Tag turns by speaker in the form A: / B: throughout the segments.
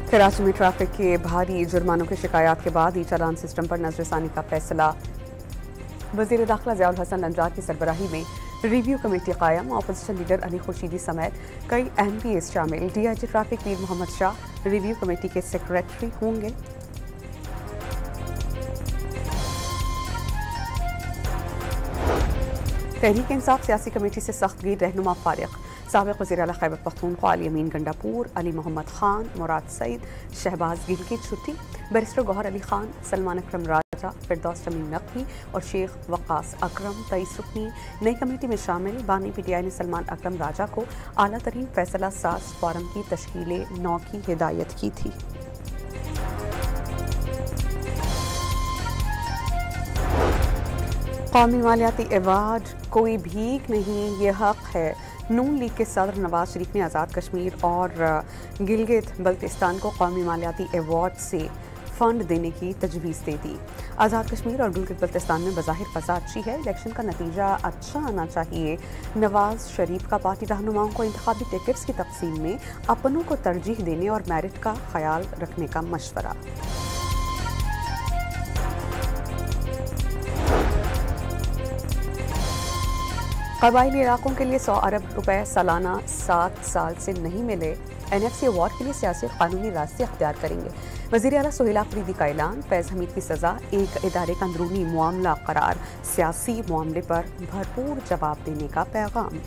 A: कराची में ट्रैफिक के भारी जुर्मानों की शिकायत के बाद ई चालान सिस्टम पर नजरसानी का फैसला। वजीर दाखिला ज़ियाउल हसन नंजार की सरबराही में रिव्यू कमेटी कायम। अपोजिशन लीडर अली खुर्शीदी समेत कई MPs शामिल। DIG ट्रैफिक पीर मोहम्मद शाह रिव्यू कमेटी के सेक्रेटरी होंगे। तहरीक इंसाफ सियासी कमेटी से सख्त गिर रहनुमा फारिग। साबिक़ वज़ीर आला खैबर पख्तूनख्वा अली अमीन गंडापुर, अली मोहम्मद खान, मुराद सईद, शहबाज गिल की छुट्टी। बैरिस्टर गौहर अली खान, सलमान अकरम राजा, फिरदौस तमीम नकवी और शेख वक़ास अकरम 23 रुकनी नई कमेटी में शामिल। बानी PTI ने सलमान अकरम राजा को आला तरीन फैसला साज फोरम की तश्कील 9 की हिदायत की थी। कौमी मालियाती अवार्ड कोई भीख नहीं, ये हक है। नून लीग के सदर नवाज शरीफ ने आज़ाद कश्मीर और गिलगित बल्तिस्तान को कौमी मालियाती अवार्ड से फंड देने की तजवीज़ दे दी। आज़ाद कश्मीर और गिलगित बल्तिस्तान में बज़ाहिर फ़सा अच्छी है, इलेक्शन का नतीजा अच्छा आना चाहिए। नवाज शरीफ का पार्टी रहनुमाओं को इंतखाबी टिकट्स की तकसीम में अपनों को तरजीह देने और मेरिट का ख्याल रखने का मशवरा। कबायली इलाकों के लिए 100 अरब रुपए सालाना 7 साल से नहीं मिले। NFC अवार्ड के लिए सियासी और कानूनी रास्ते अख्तियार करेंगे। वज़ीर आला सोहेल आफरीदी का ऐलान। फैज़ हमीद की सज़ा एक इदारे का अंदरूनी मामला करार। सियासी मामले पर भरपूर जवाब देने का पैगाम।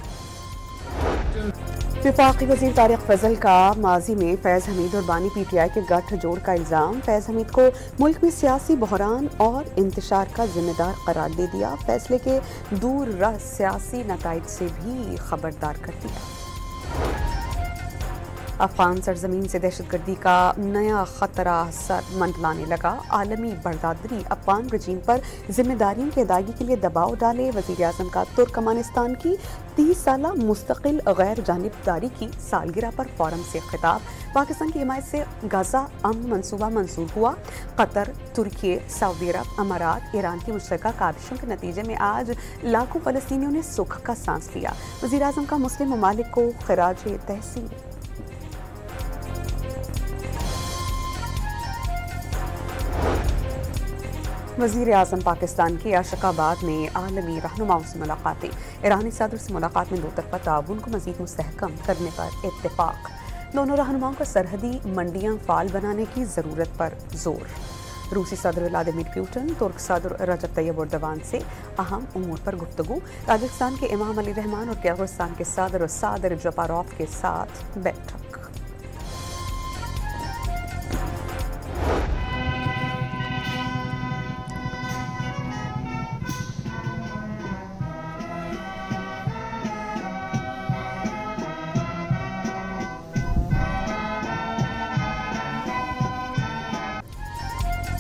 A: वफाकी वज़ीर तारिक फजल का माजी में फैज़ हमीद और बानी PTI के गठजोड़ का इल्ज़ाम। फैज़ हमीद को मुल्क में सियासी बहरान और इंतशार का जिम्मेदार करार दे दिया। फैसले के दूर रस सियासी नताइज से भी खबरदार कर दिया। अफगान सरजमीन से दहशतगर्दी का नया खतरा सर मंडलाने लगा। आलमी बर्दारी अफगान रजीम पर जिम्मेदारियों की अदायगी के लिए दबाव डाले। वज़ीर आज़म का तुर्कमानिस्तान की 30 साला मुस्तकिल गैर जानिबदारी की सालगिरह पर फोरम से खिताब। पाकिस्तान की हिमायत से गजा अमन मंसूबा मंजूर हुआ। कतर, तुर्की, सऊदी अरब, अमारात, ईरान की मुश्तरका काविशों के नतीजे में आज लाखों फ़लस्तीनियों ने सुख का सांस लिया। वज़ीर आज़म का मुस्लिम ममालिक को खिराज तहसीन। वज़ीर आज़म पाकिस्तान के अशकाबाद में आलमी रहनुमाओं से मुलाकातें। ईरानी सदर से मुलाकात में दो तरफ़ा ताउन को मज़ीद मुस्तहकम करने पर इत्तेफाक। दोनों रहनुमाओं को सरहदी मंडियाँ फ़ाल बनाने की ज़रूरत पर जोर। रूसी सदर व्लादिमीर पुतिन, तुर्क सदर रजब तैयब एर्दोगान से अहम उमूर पर गुफ्तगू। ताजिकिस्तान के इमाम अली रहमान और किर्गिस्तान के सदर सादिर जपारोव के साथ बैठक।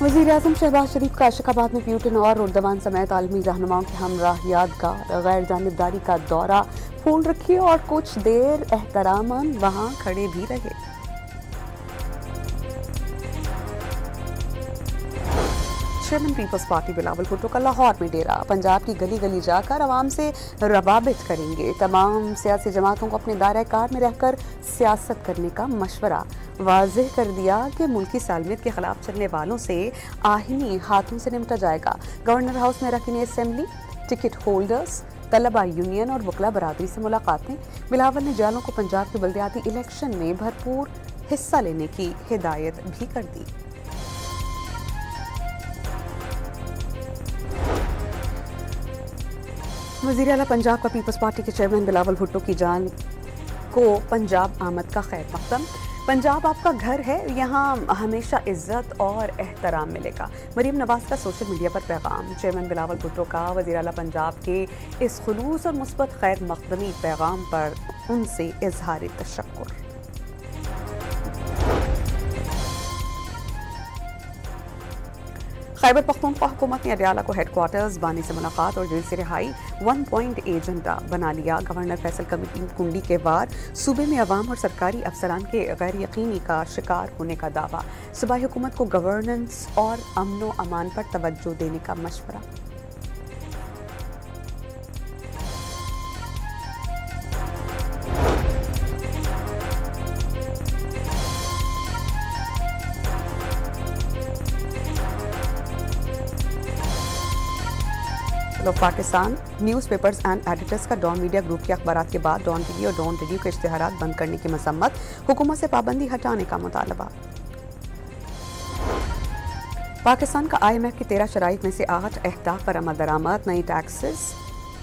A: वज़ीर आज़म शहबाज शरीफ का अशकाबाद में पुतिन और एर्दोगान समेत आलमी रहनुमाओं के हमराह यादगार गैर जानिबदारी का दौरा। फूल रखी और कुछ देर एहतरामन वहाँ खड़े भी रहे। Chairman Peoples Party Bilawal Bhutto का लाहौर में डेरा। पंजाब की गली गली जाकर आवाम से रवाबित करेंगे। तमाम सियासी जमातों को अपने दायरे कार में रहकर सियासत करने का मशवरा। वाज़ेह कर दिया कि मुल्की सालमियत के खिलाफ चलने वालों से आहिनी हाथों से निपटा जाएगा। गवर्नर हाउस में रखी असेंबली, टिकट होल्डर्स, तलबा यूनियन और वकला बरादरी से मुलाकातें। बिलावल ने जालों को पंजाब के बल्दियाती इलेक्शन में भरपूर हिस्सा लेने की हिदायत भी कर दी। वज़ीर आला पंजाब का पीपल्स पार्टी के चेयरमैन बिलावल भुट्टो की जान को पंजाब आमद का खैर मकदम। पंजाब आपका घर है, यहाँ हमेशा इज्जत और एहतराम मिलेगा। मरीम नवाज का सोशल मीडिया पर पैगाम। चेयरमैन बिलावल भुट्टो का वज़ीर आला पंजाब के इस खुलूस और मुस्बत खैर मकदमी पैगाम पर उनसे इजहार तशक्कुर। खैबर पख्तूनख्वा हुकूमत ने अडयाला को हेडक्वार्टर्स, बानी से मुलाकात और जेल से रिहाई 1 पॉइंट एजेंडा बना लिया। गवर्नर फैसल कुंडी के वार सूबे में अवाम और सरकारी अफसरान के गैर यकीनी का शिकार होने का दावा। सूबाई हुकूमत को गवर्नेंस और अमनो अमान पर तवज्जो देने का मशवरा। Council of Pakistan newspapers and editors का डॉन मीडिया ग्रुप के अखबारात के बाद डॉन टीवी और डॉन रेडियो के इश्तिहारात बंद करने की मसम्मत, हुकूमत से पाबंदी हटाने का मुतालबा। पाकिस्तान का IMF की 13 शराइत में से 8 अहदाफ पर अमल दरामद, नई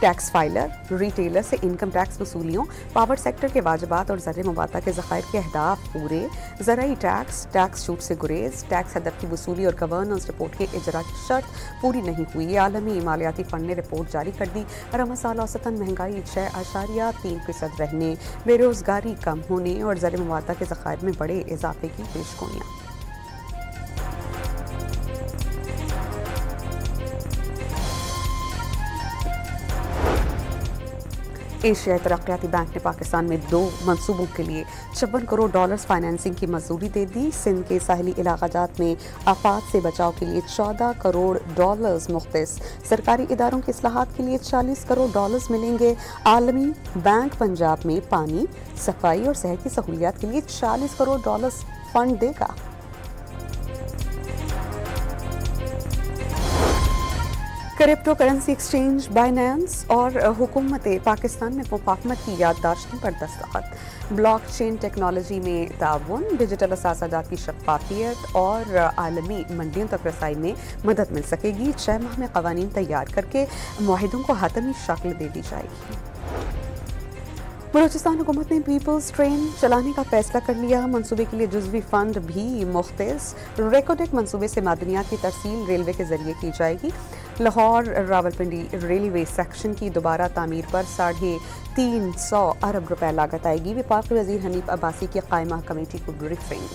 A: टैक्स फाइलर, रिटेलर से इनकम टैक्स वसूलियों, पावर सेक्टर के वाजिबात और ज़र मुबाता के ज़खायर के अहदाफ पूरे, ज़राई टैक्स छूट से गुरेज, टैक्स हदफ की वसूली और गवर्नेंस रिपोर्ट के इजरा की शर्त पूरी नहीं हुई। आलमी मालियाती फंड ने रिपोर्ट जारी कर दी। रमज़ान औसतन महंगाई 6.3% रहने, बेरोज़गारी कम होने और ज़र मुबाता के ज़खायर में बड़े इजाफे की पेशगोइयाँ। एशियाई तरक्याती बैंक ने पाकिस्तान में 2 मनसूबों के लिए $56 करोड़ फाइनेंसिंग की मंजूरी दे दी। सिंध के साहली इलाकाजात में आफात से बचाव के लिए $14 करोड़ मुख्तस, सरकारी इदारों की इस्लाहात के लिए $40 करोड़ मिलेंगे। आलमी बैंक पंजाब में पानी, सफाई और सेहत की सहूलियात के लिए $40 करोड़ फंड देगा। क्रिप्टो करेंसी एक्सचेंज बाइनेंस और हुकूमत पाकिस्तान में मुफाहमत की याददाश्तों पर दस्तखत। ब्लॉकचेन टेक्नोलॉजी में ताउन, डिजिटल असासाजात की शफ़ाफ़ियत और आलमी मंडियों तक रसाई में मदद मिल सकेगी। 6 माह में क़वानीन तैयार करके मुआहिदों को हतमी शक्ल दे दी जाएगी। बलूचिस्तान हुकूमत ने पीपल्स ट्रेन चलाने का फैसला कर लिया। मंसूबे के लिए जुज़वी फंड भी मुख्तस। रेकोडेक मंसूबे से मादनियात की तरसील रेलवे के जरिए की जाएगी। लाहौर रावलपिंडी रेलवे सेक्शन की दोबारा तामीर पर 350 अरब रुपए लागत आएगी। वफाकी वज़ीर हनीफ अब्बासी की कायमा कमेटी को ब्रीफिंग।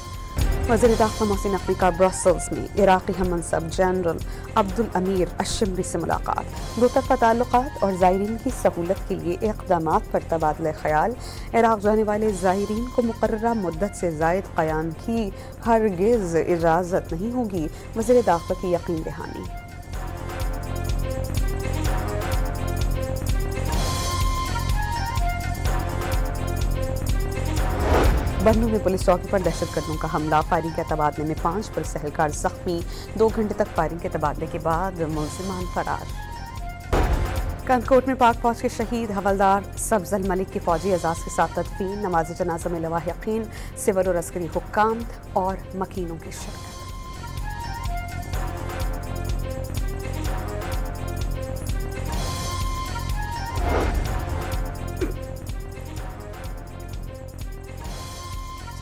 A: वज़ीर दाखिला मोहसिन नकवी का ब्रसल्स में इराक़ी हम मनसब जनरल अब्दुल अमीर अशमरी से मुलाकात। दोतरफ़ा ताल्लुक़ात और ज़ायरीन की सहूलत के लिए इक़दामात पर तबादला ख़याल। इराक़ जाने वाले ज़ायरीन को मुक़र्ररा मुद्दत से ज़ायद क़याम की हरगिज़ इजाज़त नहीं होगी। वज़ीर दाखिला की यकीन दहानी। बन्नू में पुलिस चौकी पर दहशतगर्दों का हमला, फायरिंग के तबादले में 5 पुलिस एहलकार जख्मी। 2 घंटे तक फायरिंग के तबादले के बाद मुलजिमान फरार। कंदकोट में पाक फौज के शहीद हवलदार सब्जल मलिक की फौजी एजाज के साथ तदफीन। नमाज जनाजा में लवाहिकीन, सिविल और अस्करी हुक्काम और मकीनों की शिरकत।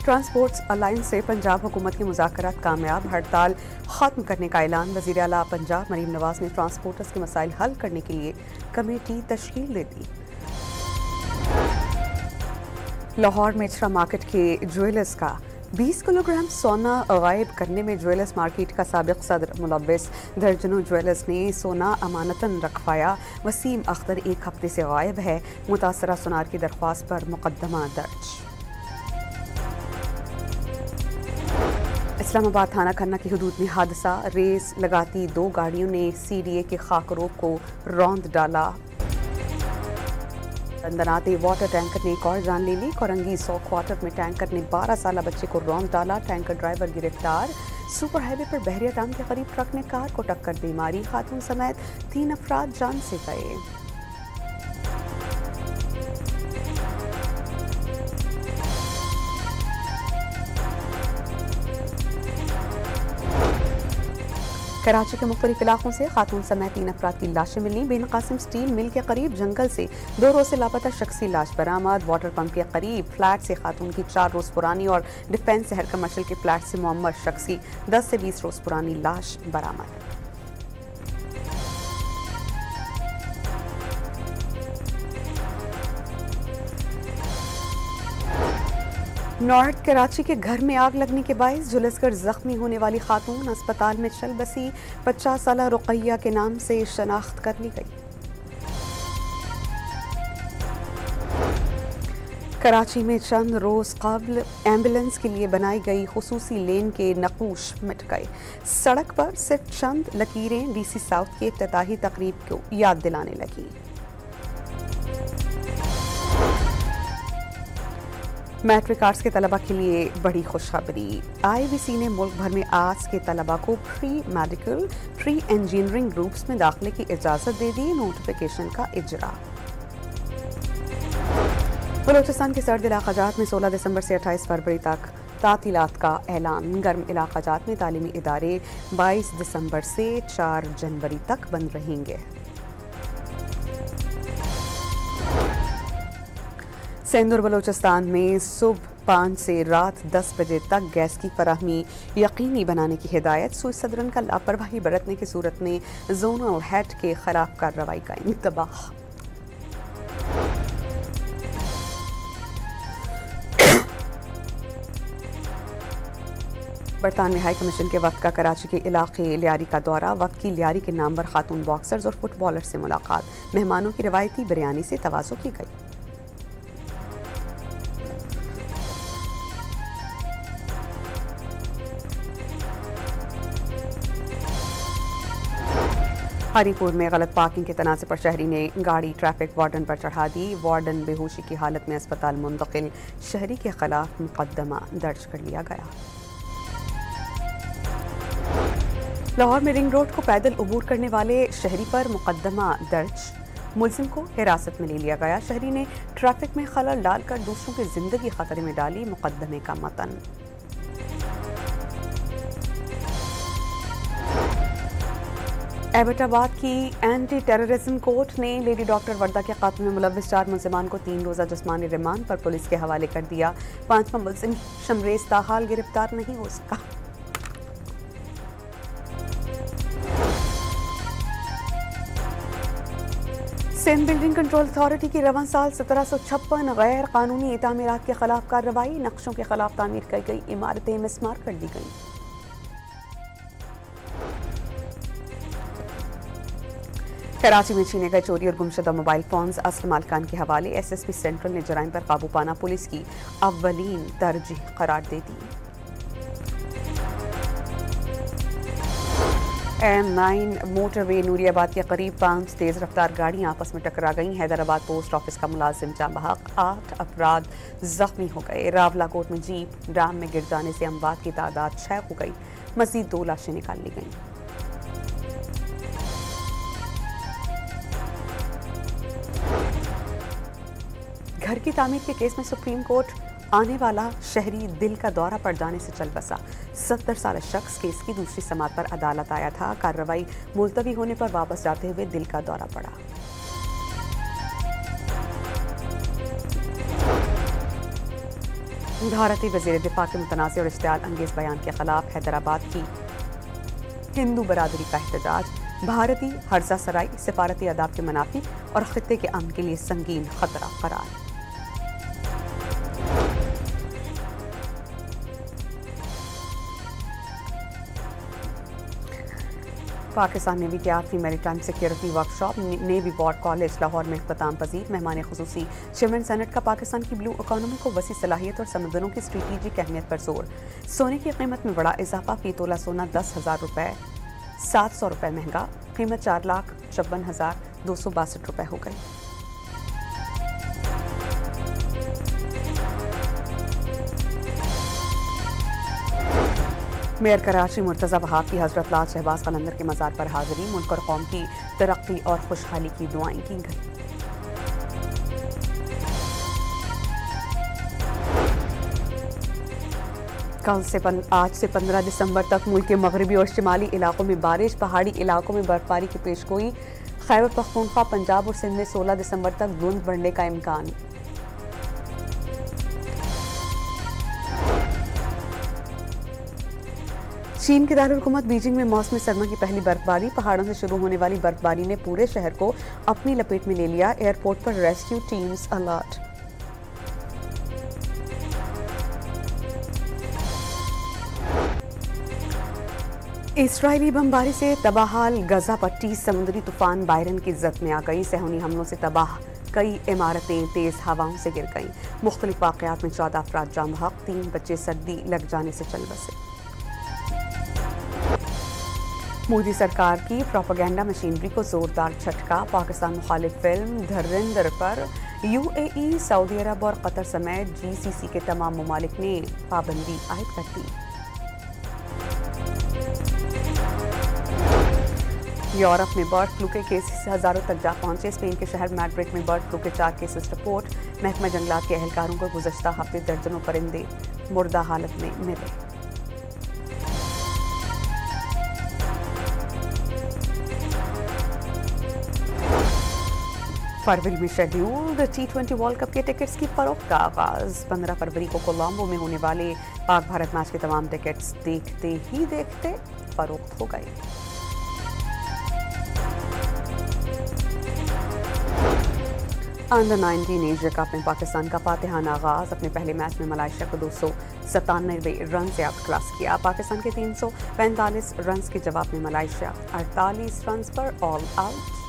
A: ट्रांसपोर्ट्स अलायंस से पंजाब हुकूमत की मुज़ाकरात कामयाब, हड़ताल ख़त्म करने का ऐलान। वज़ीर आला पंजाब मरीम नवाज ने ट्रांसपोर्टर्स के मसाइल हल करने के लिए कमेटी तश्कील दे दी। लाहौर में मिचरा मार्केट के ज्वेलर्स का 20 किलोग्राम सोना गायब करने में ज्वेलर्स मार्केट का साबिक सदर मुलव्विस। दर्जनों ज्वेलर्स ने सोना अमानतन रखवाया। वसीम अख्तर 1 हफ्ते से गायब है। मुतासरा सुनार की दरख्वास्त पर मुकदमा दर्ज। इस्लामाबाद थाना खन्ना की हदूद में हादसा, रेस लगाती 2 गाड़ियों ने CDA के खाकरों को रौंद डाला। दंदनाते वाटर टैंकर ने एक और जान ले ली। कोरंगी 100 क्वार्टर में टैंकर ने 12 साल बच्चे को रौंद डाला। टैंकर ड्राइवर गिरफ्तार। सुपर हाईवे पर बहरिया टाउन के करीब ट्रक ने कार को टक्कर दी, मारी। खातून समेत 3 अफराद जान से गए। कराची के मुख्तलिफ इलाकों से खातून समेत 3 अफराद की लाशें मिली। बिन कासिम स्टील मिल के करीब जंगल से 2 रोज से लापता शख्सी लाश बरामद। वाटर पंप के करीब फ्लैट से खातून की 4 रोज पुरानी और डिफेंस शहर कमर्शियल के फ्लैट से मोहम्मद शख्सी 10 से 20 रोज पुरानी लाश बरामद। नॉर्थ कराची के घर में आग लगने के बायस झुलसकर जख्मी होने वाली खातून अस्पताल में चल बसी। 50 साला रुकैया के नाम से शनाख्त कर ली गई। कराची में चंद रोज कबल एम्बुलेंस के लिए बनाई गई खुसूसी लेन के नकूश मिट गए। सड़क पर सिर्फ चंद लकीरें DC साउथ के इफ्तिताही तकरीब को याद दिलाने लगी। मैट्रिक आर्ट्स के तलबा के लिए बड़ी खुशखबरी। IVC ने मुल्क भर में आर्ट्स के तलबा को pre medical, pre engineering groups में दाखिले की इजाज़त दे दी। नोटिफिकेशन का इजरा। बलूचिस्तान के सर्द इलाक़ाजात में 16 दिसंबर से 28 फरवरी तक तातीलात का ऐलान। गर्म इलाक़ाजात में तालीमी इदारे 22 दिसंबर से 4 जनवरी तक बंद रहेंगे। सिंध और बलूचिस्तान में सुबह 5 से रात 10 बजे तक गैस की फराहमी यकीनी बनाने की हिदायत। सुई सदरन का लापरवाही बरतने की सूरत में जोनल हेड के खिलाफ कार्रवाई का इंतबाह। बरतानवी हाई कमीशन के वक्त का कराची के इलाके लियारी का दौरा। वक्त की लियारी के नामवर खातून बॉक्सर्स और फुटबॉलर से मुलाकात। मेहमानों की रवायती बिरयानी से तवाज़ो की गई। हरीपुर में गलत पार्किंग के तनाज़े पर शहरी ने गाड़ी ट्रैफिक वार्डन पर चढ़ा दी। वार्डन बेहोशी की हालत में अस्पताल मुंतकिल। शहरी के खिलाफ मुकदमा दर्ज कर लिया गया। लाहौर में रिंग रोड को पैदल अबूर करने वाले शहरी पर मुकदमा दर्ज। मुलजिम को हिरासत में ले लिया गया। शहरी ने ट्रैफिक में खलल डालकर दूसरों की जिंदगी खतरे में डाली। मुकदमे का मतन। एबटाबाद की एंटी टेररिज्म कोर्ट ने लेडी डॉक्टर वर्दा के कातल में मुलव्विस 4 मुलजिमान को 3 रोज़ा जिस्मानी रिमांड पर पुलिस के हवाले कर दिया। 5वां मुलजिम शमरेज ताहाल गिरफ्तार नहीं हो सका। सिंध बिल्डिंग कंट्रोल अथॉरिटी की रवां साल 1756 गैर कानूनी तामीरात के खिलाफ कार्रवाई। नक्शों के खिलाफ तामीर की गई इमारतें मिसमार कर दी गई। कराची में छीने गए चोरी और गुमशुदा मोबाइल फोन्स असल मालिकान के हवाले। SSP सेंट्रल ने जराइम पर काबू पाना पुलिस की अव्वलीन तरजीह करार दे दी। M9 मोटरवे नूरियाबाद के करीब 5 तेज रफ्तार गाड़ियां आपस में टकरा गईं। हैदराबाद पोस्ट ऑफिस का मुलाजिम जाम बहक। 8 अफराद जख्मी हो गए। रावलाकोट में जीप ड्राम में गिर जाने से अमवात की तादाद 6 हो गई। मजीद 2 लाशें निकाल ली गईं। घर की तामीर के केस में सुप्रीम कोर्ट आने वाला शहरी दिल का दौरा पड़ जाने से चल बसा। 70 साल शख्स केस की दूसरी समात पर अदालत आया था। कार्रवाई मुलतवी होने पर वापस जाते हुए दिल का दौरा पड़ा। भारतीय वज़ीर दिफा के मुतनाज़िर और इश्तियाल अंगेज बयान के खिलाफ हैदराबाद की हिंदू बरादरी का एहतजाज। भारतीय हर्जा सराई सिफारती आदाब के मनाफी और खित्ते के अमन के लिए संगीन खतरा करार। पाकिस्तान नेवी के 8वीं maritime security workshop navy war college Lahore में इख्तिताम पजीर। मेहमान खुसूसी चेयरमैन सेनेट का पाकिस्तान की ब्लू इकोनॉमी को वसी सलाहियत और समंदरों की स्ट्रेटेजिक अहमियत पर जोर। सोने की कीमत में बड़ा इजाफा। फी तोला सोना 10,000 रुपये 700 रुपये महंगा। कीमत 4,56,262 रुपये हो गई। मेयर कराची मुर्तज़ा वहाब की हजरत लाल शहबाज कलंदर के मज़ार पर हाज़िरी। मुल्क और कौम की तरक्की और खुशहाली की दुआएं की गई। आज से 15 दिसंबर तक मुल्क के मगरबी और शिमाली इलाकों में बारिश। पहाड़ी इलाकों में बर्फबारी की पेशगोई। खैबर पख्तूनख्वा पंजाब और सिंध में 16 दिसंबर तक धुंध बढ़ने का इम्कान। चीन के दारुल-हुकूमत बीजिंग में मौसमी सरमा की पहली बर्फबारी। पहाड़ों से शुरू होने वाली बर्फबारी ने पूरे शहर को अपनी लपेट में ले लिया। एयरपोर्ट पर रेस्क्यू टीम्स अलर्ट। इस्राएली बमबारी से तबाहाल गजा पट्टी। समुद्री तूफान बायरन की जद में आ गई। सेहूनी हमलों से तबाह कई इमारतें तेज हवाओं से गिर गईं। मुख्तलिफ वाक़यात में 14 अफराद जाम बहक। 3 बच्चे सर्दी लग जाने से चल बसे। मोदी सरकार की प्रोपेगेंडा मशीनरी को जोरदार झटका। पाकिस्तान मुखालिफ फिल्म धुरंधर पर UAE, सऊदी अरब और कतर समेत GCC के तमाम ममालिक ने पाबंदी आयद कर दी। यूरोप में बर्ड फ्लू के केसेस हजारों तक जा पहुंचे। स्पेन के शहर मैड्रिड में बर्ड फ्लू के 4 केसेस रिपोर्ट। महकमा जंगलात के एहलकारों को गुज़श्ता हफ्ते दर्जनों परिंदे मुर्दा हालत में मिले। फरवरी में शेड्यूल्ड T20 वर्ल्ड कप के टिकट्स की फरोख्त का आगाज। 15 फरवरी को कोलंबो में होने वाले पाक भारत मैच के तमाम टिकट्स देखते ही देखते फरोख्त हो गए। अंडर 19 एशिया कप में पाकिस्तान का फातिहाना आगाज। अपने पहले मैच में मलेशिया को 297 रन से आउट क्लास किया। पाकिस्तान के 345 रन के जवाब में मलेशिया 48 रन पर ऑल आउट।